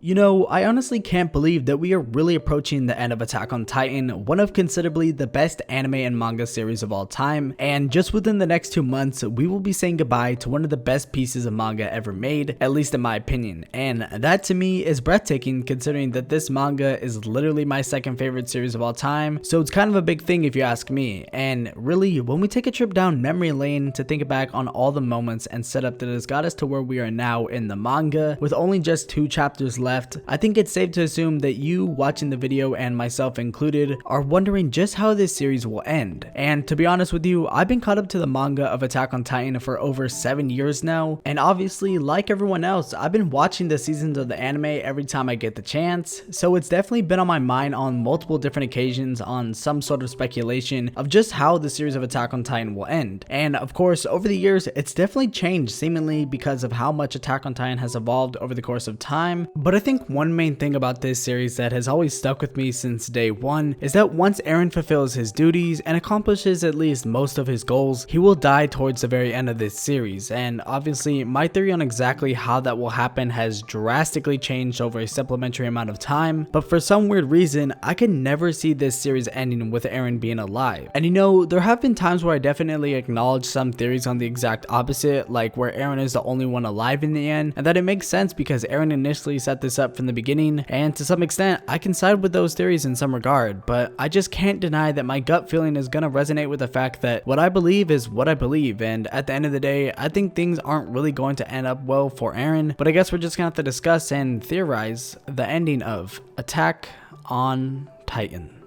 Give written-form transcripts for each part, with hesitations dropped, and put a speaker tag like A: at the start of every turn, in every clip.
A: You know, I honestly can't believe that we are really approaching the end of Attack on Titan, one of considerably the best anime and manga series of all time, and just within the next 2 months, we will be saying goodbye to one of the best pieces of manga ever made, at least in my opinion, and that to me is breathtaking considering that this manga is literally my second favorite series of all time, so it's kind of a big thing if you ask me, and really, when we take a trip down memory lane to think back on all the moments and setup that has got us to where we are now in the manga, with only just 2 chapters left, I think it's safe to assume that you watching the video and myself included are wondering just how this series will end. And to be honest with you, I've been caught up to the manga of Attack on Titan for over 7 years now, and obviously like everyone else, I've been watching the seasons of the anime every time I get the chance, so it's definitely been on my mind on multiple different occasions on some sort of speculation of just how the series of Attack on Titan will end. And of course, over the years, it's definitely changed seemingly because of how much Attack on Titan has evolved over the course of time, but I think one main thing about this series that has always stuck with me since day one is that once Eren fulfills his duties and accomplishes at least most of his goals, he will die towards the very end of this series, and obviously my theory on exactly how that will happen has drastically changed over a supplementary amount of time, but for some weird reason I can never see this series ending with Eren being alive. And you know, there have been times where I definitely acknowledge some theories on the exact opposite, like where Eren is the only one alive in the end, and that it makes sense because Eren initially set this up from the beginning, and to some extent I can side with those theories in some regard, but I just can't deny that my gut feeling is gonna resonate with the fact that what I believe is what I believe, and at the end of the day I think things aren't really going to end up well for Eren, but I guess we're just gonna have to discuss and theorize the ending of Attack on Titan.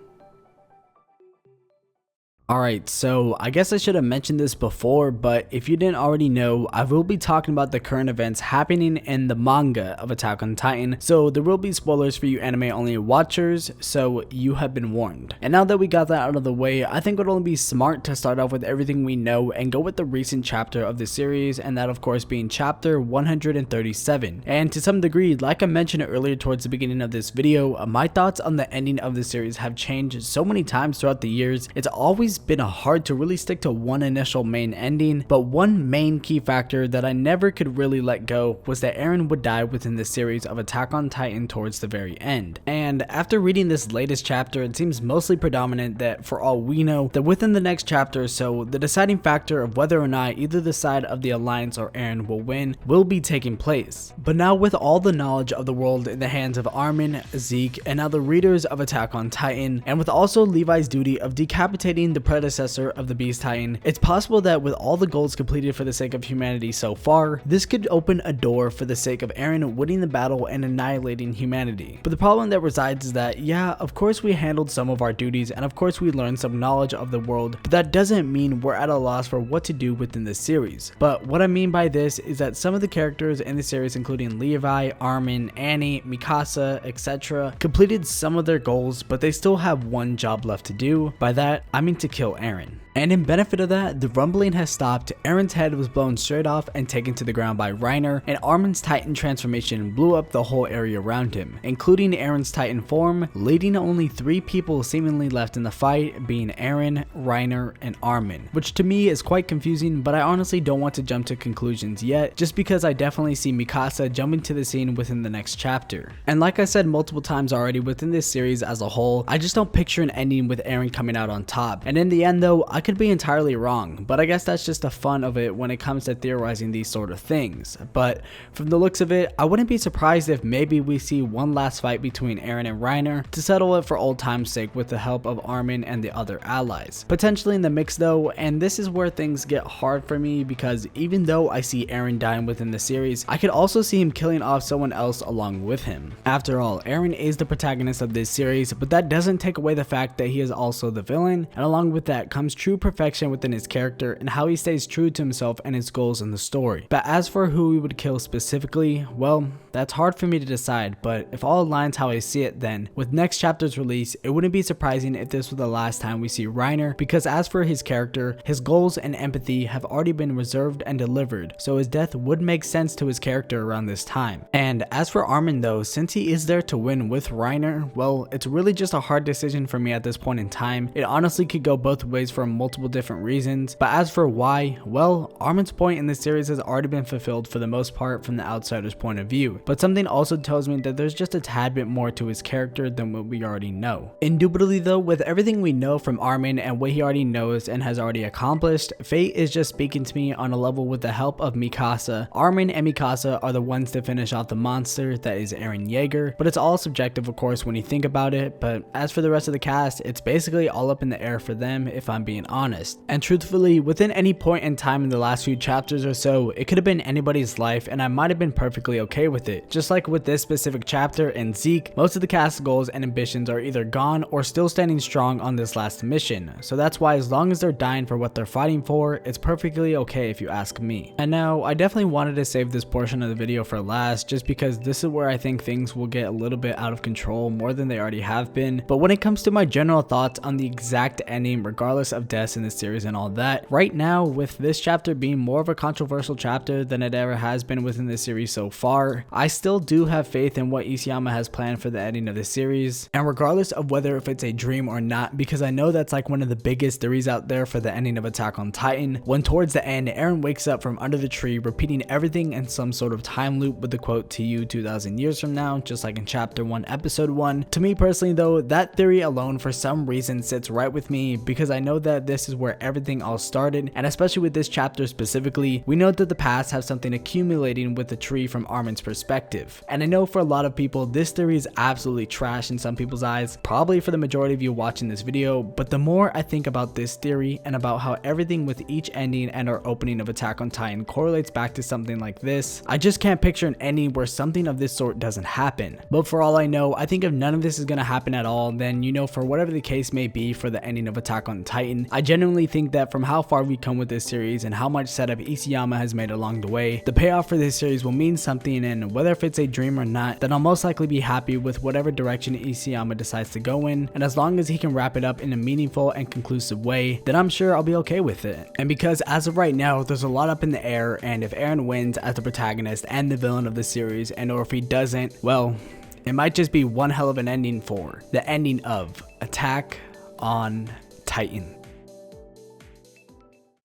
A: Alright, so I guess I should have mentioned this before, but if you didn't already know, I will be talking about the current events happening in the manga of Attack on Titan, so there will be spoilers for you anime only watchers, so you have been warned. And now that we got that out of the way, I think it would only be smart to start off with everything we know and go with the recent chapter of the series, and that of course being chapter 137. And to some degree, like I mentioned earlier towards the beginning of this video, my thoughts on the ending of the series have changed so many times throughout the years. It's always been hard to really stick to one initial main ending, but one main key factor that I never could really let go was that Eren would die within the series of Attack on Titan towards the very end. And after reading this latest chapter, it seems mostly predominant that for all we know, that within the next chapter or so, the deciding factor of whether or not either the side of the Alliance or Eren will win will be taking place. But now with all the knowledge of the world in the hands of Armin, Zeke, and now the readers of Attack on Titan, and with also Levi's duty of decapitating the predecessor of the Beast Titan, it's possible that with all the goals completed for the sake of humanity so far, this could open a door for the sake of Eren winning the battle and annihilating humanity. But the problem that resides is that, yeah, of course we handled some of our duties and of course we learned some knowledge of the world, but that doesn't mean we're at a loss for what to do within this series. But what I mean by this is that some of the characters in the series, including Levi, Armin, Annie, Mikasa, etc., completed some of their goals, but they still have one job left to do. By that, I mean to kill Eren. And in benefit of that, the rumbling has stopped, Eren's head was blown straight off and taken to the ground by Reiner, and Armin's Titan transformation blew up the whole area around him, including Eren's Titan form, leaving only 3 people seemingly left in the fight, being Eren, Reiner, and Armin, which to me is quite confusing, but I honestly don't want to jump to conclusions yet, just because I definitely see Mikasa jumping to the scene within the next chapter. And like I said multiple times already within this series as a whole, I just don't picture an ending with Eren coming out on top, and in the end though, I could be entirely wrong, but I guess that's just the fun of it when it comes to theorizing these sort of things. But from the looks of it, I wouldn't be surprised if maybe we see one last fight between Eren and Reiner to settle it for old time's sake with the help of Armin and the other allies. Potentially in the mix though, and this is where things get hard for me because even though I see Eren dying within the series, I could also see him killing off someone else along with him. After all, Eren is the protagonist of this series, but that doesn't take away the fact that he is also the villain, and along with that comes true perfection within his character and how he stays true to himself and his goals in the story. But as for who he would kill specifically, well, that's hard for me to decide, but if all aligns how I see it, then with next chapter's release, it wouldn't be surprising if this was the last time we see Reiner, because as for his character, his goals and empathy have already been reserved and delivered, so his death would make sense to his character around this time. And as for Armin though, since he is there to win with Reiner, well, it's really just a hard decision for me at this point in time. It honestly could go both ways for multiple multiple different reasons, but as for why, well, Armin's point in this series has already been fulfilled for the most part from the outsider's point of view, but something also tells me that there's just a tad bit more to his character than what we already know. Indubitably though, with everything we know from Armin and what he already knows and has already accomplished, fate is just speaking to me on a level with the help of Mikasa. Armin and Mikasa are the ones to finish off the monster that is Eren Yeager, but it's all subjective of course when you think about it, but as for the rest of the cast, it's basically all up in the air for them if I'm being honest. And truthfully, within any point in time in the last few chapters or so, it could have been anybody's life and I might have been perfectly okay with it. Just like with this specific chapter and Zeke, most of the cast's goals and ambitions are either gone or still standing strong on this last mission, so that's why as long as they're dying for what they're fighting for, it's perfectly okay if you ask me. And now, I definitely wanted to save this portion of the video for last just because this is where I think things will get a little bit out of control more than they already have been, but when it comes to my general thoughts on the exact ending regardless of deaths in this series and all that, right now with this chapter being more of a controversial chapter than it ever has been within this series so far, I still do have faith in what Isayama has planned for the ending of this series, and regardless of whether if it's a dream or not, because I know that's like one of the biggest theories out there for the ending of Attack on Titan, when towards the end Eren wakes up from under the tree repeating everything in some sort of time loop with the quote "to you 2,000 years from now," just like in chapter 1 episode 1. To me personally though, that theory alone for some reason sits right with me because I know that this is where everything all started, and especially with this chapter specifically, we know that the past have something accumulating with the tree from Armin's perspective. And I know for a lot of people this theory is absolutely trash in some people's eyes, probably for the majority of you watching this video, but the more I think about this theory and about how everything with each ending and our opening of Attack on Titan correlates back to something like this, I just can't picture an ending where something of this sort doesn't happen. But for all I know, I think if none of this is going to happen at all, then you know, for whatever the case may be for the ending of Attack on Titan, I genuinely think that from how far we come with this series and how much setup Isayama has made along the way, the payoff for this series will mean something, and whether if it's a dream or not, then I'll most likely be happy with whatever direction Isayama decides to go in, and as long as he can wrap it up in a meaningful and conclusive way, then I'm sure I'll be okay with it. And because as of right now, there's a lot up in the air, and if Eren wins as the protagonist and the villain of the series, and or if he doesn't, well, it might just be one hell of an ending for the ending of Attack on Titan.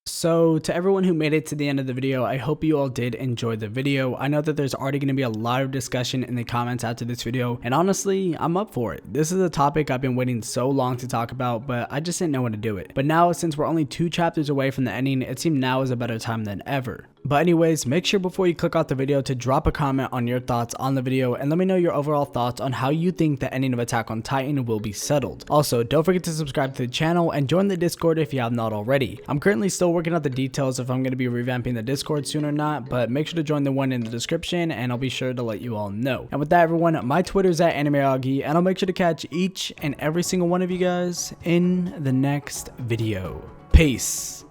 A: So to everyone who made it to the end of the video, I hope you all did enjoy the video. I know that there's already going to be a lot of discussion in the comments after this video, and honestly, I'm up for it. This is a topic I've been waiting so long to talk about, but I just didn't know when to do it. But now, since we're only 2 chapters away from the ending, it seemed now is a better time than ever. But anyways, make sure before you click off the video to drop a comment on your thoughts on the video and let me know your overall thoughts on how you think the ending of Attack on Titan will be settled. Also, don't forget to subscribe to the channel and join the Discord if you have not already. I'm currently still working out the details if I'm going to be revamping the Discord soon or not, but make sure to join the one in the description and I'll be sure to let you all know. And with that everyone, my Twitter's at AnimeAugie, and I'll make sure to catch each and every single one of you guys in the next video. Peace.